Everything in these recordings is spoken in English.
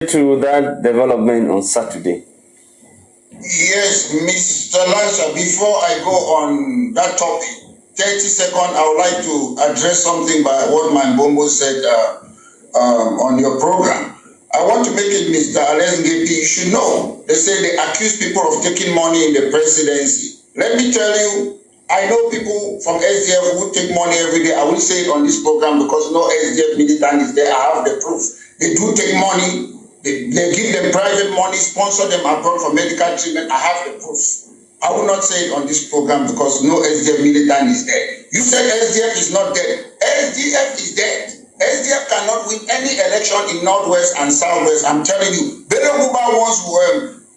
To that development on Saturday. Yes, Mr. Lasha, before I go on that topic, 30 seconds, I would like to address something by what my Bombo said on your program. I want to make it, Mr. Alesngepi, you should know, they say they accuse people of taking money in the presidency. Let me tell you, I know people from SDF who take money every day. I will say it on this program because no SDF militant is there. I have the proof. They do take money. They give them private money, sponsor them abroad for medical treatment. I have the proof. I will not say it on this program because no SDF militant is there. You said SDF is not dead. SDF is dead. SDF cannot win any election in Northwest and Southwest. I'm telling you. Bedoguba once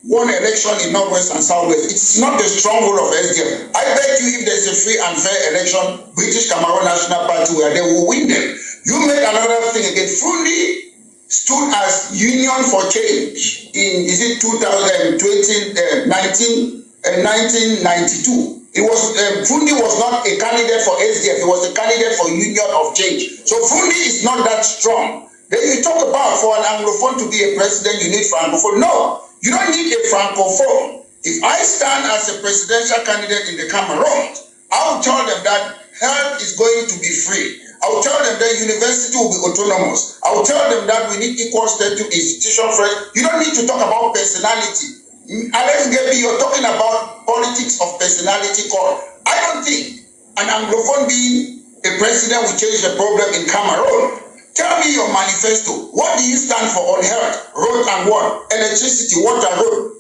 won election in Northwest and Southwest. It's not the stronghold of SDF. I bet you if there's a free and fair election, British Cameroon National Party, where they will win them. You make another thing again. Fundi stood as Union for Change in, is it 1992. It was Fundi was not a candidate for SDF. He was a candidate for Union of Change. So Fundi is not that strong. Then you talk about for an Anglophone to be a president, you need Francophone. No, you don't need a Francophone. If I stand as a presidential candidate in the Cameroons, I will tell them that health is going to be free. I will tell them that university will be autonomous. I will tell them that we need equal status institution first. You don't need to talk about personality. Alex Gaby, you're talking about politics of personality call. I don't think an Anglophone being a president will change the problem in Cameroon. Tell me your manifesto. What do you stand for on health, road and what? Electricity, water, road.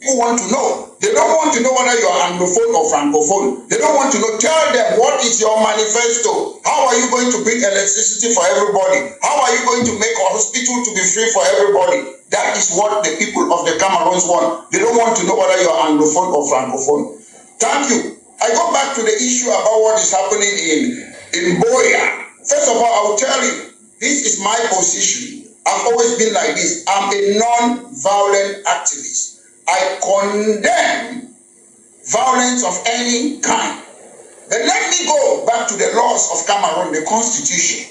People want to know. They don't want to know whether you are Anglophone or Francophone. They don't want to know. Tell them what is your manifesto. How are you going to bring electricity for everybody? How are you going to make a hospital to be free for everybody? That is what the people of the Cameroons want. They don't want to know whether you are Anglophone or Francophone. Thank you. I go back to the issue about what is happening in Boya. First of all, I will tell you, this is my position. I've always been like this. I'm a non-violent activist. I condemn violence of any kind. But let me go back to the laws of Cameroon, the constitution.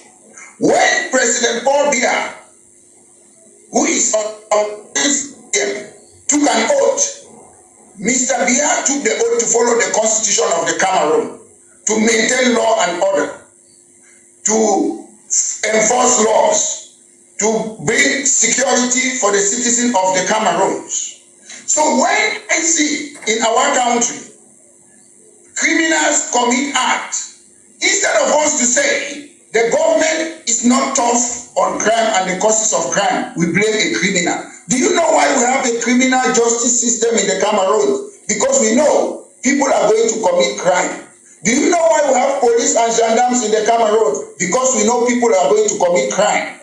When President Paul Biya, who is on this took an oath, Mr. Biya took the oath to follow the constitution of the Cameroon, to maintain law and order, to enforce laws, to bring security for the citizens of the Cameroons. So when I see in our country criminals commit acts, instead of us to say the government is not tough on crime and the causes of crime, we blame a criminal. Do you know why we have a criminal justice system in the Cameroon? Because we know people are going to commit crime. Do you know why we have police and gendarmes in the Cameroon? Because we know people are going to commit crime.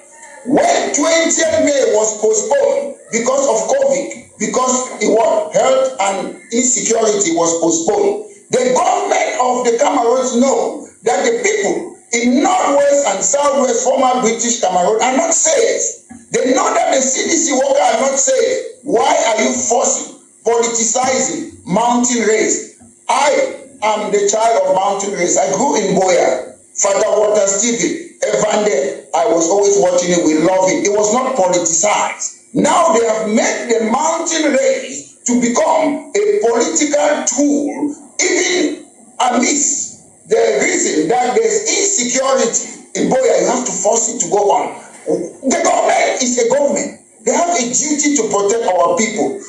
When 20th May was postponed because of COVID, because it was health and insecurity was postponed, the government of the Cameroons know that the people in Northwest and Southwest former British Cameroon are not safe. They know that the CDC workers are not safe. Why are you forcing, politicizing mountain race? I am the child of mountain race. I grew in Boya. Father Water Stevie, Evander, I was always watching it. We love it. It was not politicized. Now they have made the mountain race to become a political tool, even amidst the reason that there's insecurity in Boya. You have to force it to go on. The government is a government. They have a duty to protect our people.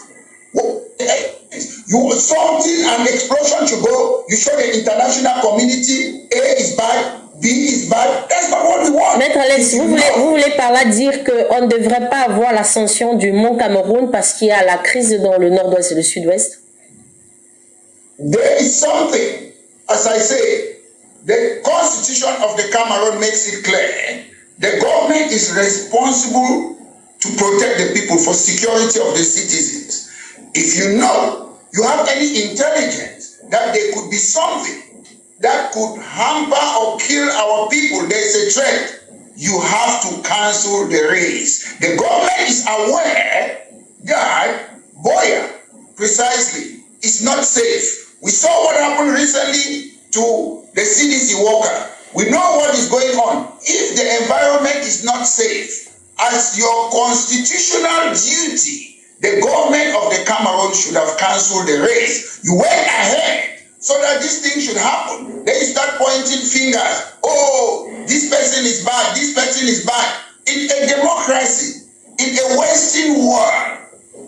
You something, an explosion should go. You show the international community A is bad, B is bad. That's not what we want. Maître Alex, vous voulez par là dire qu'on ne devrait pas avoir l'ascension du Mont Cameroun parce qu'il y a la crise dans le nord-ouest et le sud-ouest? There is something, as I say, the constitution of the Cameroon makes it clear. The government is responsible to protect the people for security of the citizens. If you know, you have any intelligence that there could be something that could hamper or kill our people, there's a threat, you have to cancel the race. The government is aware that Boya, precisely, is not safe. We saw what happened recently to the CDC worker. We know what is going on. If the environment is not safe, as your constitutional duty, the government of the Cameroon should have cancelled the race. You went ahead so that this thing should happen. Then you start pointing fingers. Oh, this person is bad, this person is bad. In a democracy, in a Western world,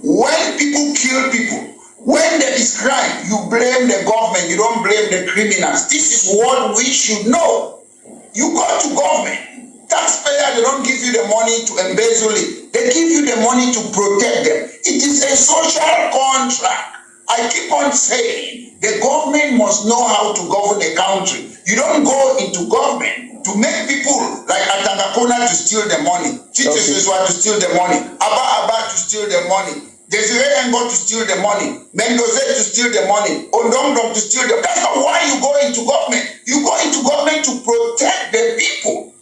when people kill people, when there is crime, you blame the government, you don't blame the criminals. This is what we should know. You go to government, taxpayer, they don't give you the money to embezzle it. They give you the money to protect them. It is a social contract. I keep on saying the government must know how to govern a country. You don't go into government to make people like Atangakona to steal the money, Chitisiswa to steal the money, Abba to steal the money, Desiree Engo to steal the money, Mendoza to steal the money, Ondongdong to steal the money. That's not why you go into government. You go into government to protect the people.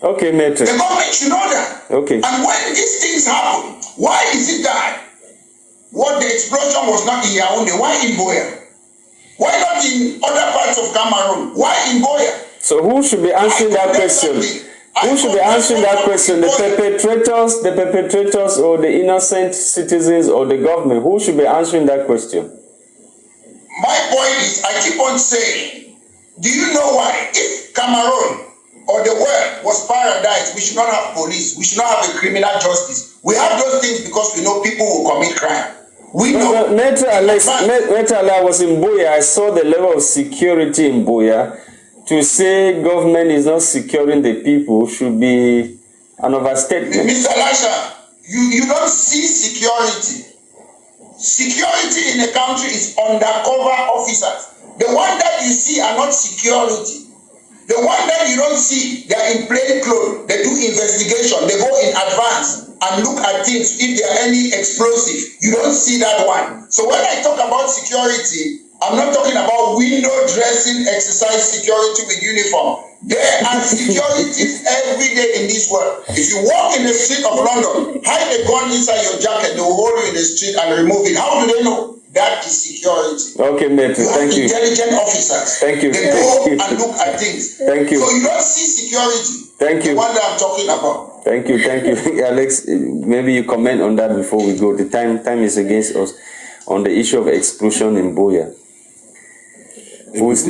Okay, Maitre. The government should know that. Okay. And when these things happen, why is it that what the explosion was not in Yaoundé? Why in Boya? Why not in other parts of Cameroon? Why in Boya? So who should be answering that question? Who should be answering that question? The perpetrators, or the innocent citizens, or the government? Who should be answering that question? My point is, I keep on saying, do you know why? If Cameroon or the world was paradise, we should not have police. We should not have a criminal justice. We have those things because we know people will commit crime. We know. Maitre Alex, I was in Boya. I saw the level of security in Boya. To say government is not securing the people should be an overstatement. Mr. Lasha, you don't see security. Security in a country is undercover officers. The one that you see are not security. The one that you don't see, they are in plain clothes. They do investigation. They go in advance and look at things if there are any explosive. You don't see that one. So when I talk about security, I'm not talking about window dressing exercise security with uniform. There are securities every day in this world. If you walk in the street of London, hide a gun inside your jacket, they will hold you in the street and remove it. How do they know? That is security. Okay, Maitre, thank you. Intelligent officers. Thank you. They go and look at things. Thank you. So you don't see security. Thank you. The one that I'm talking about. Thank you, Alex. Maybe you comment on that before we go. The time is against us on the issue of explosion in Boya. Who is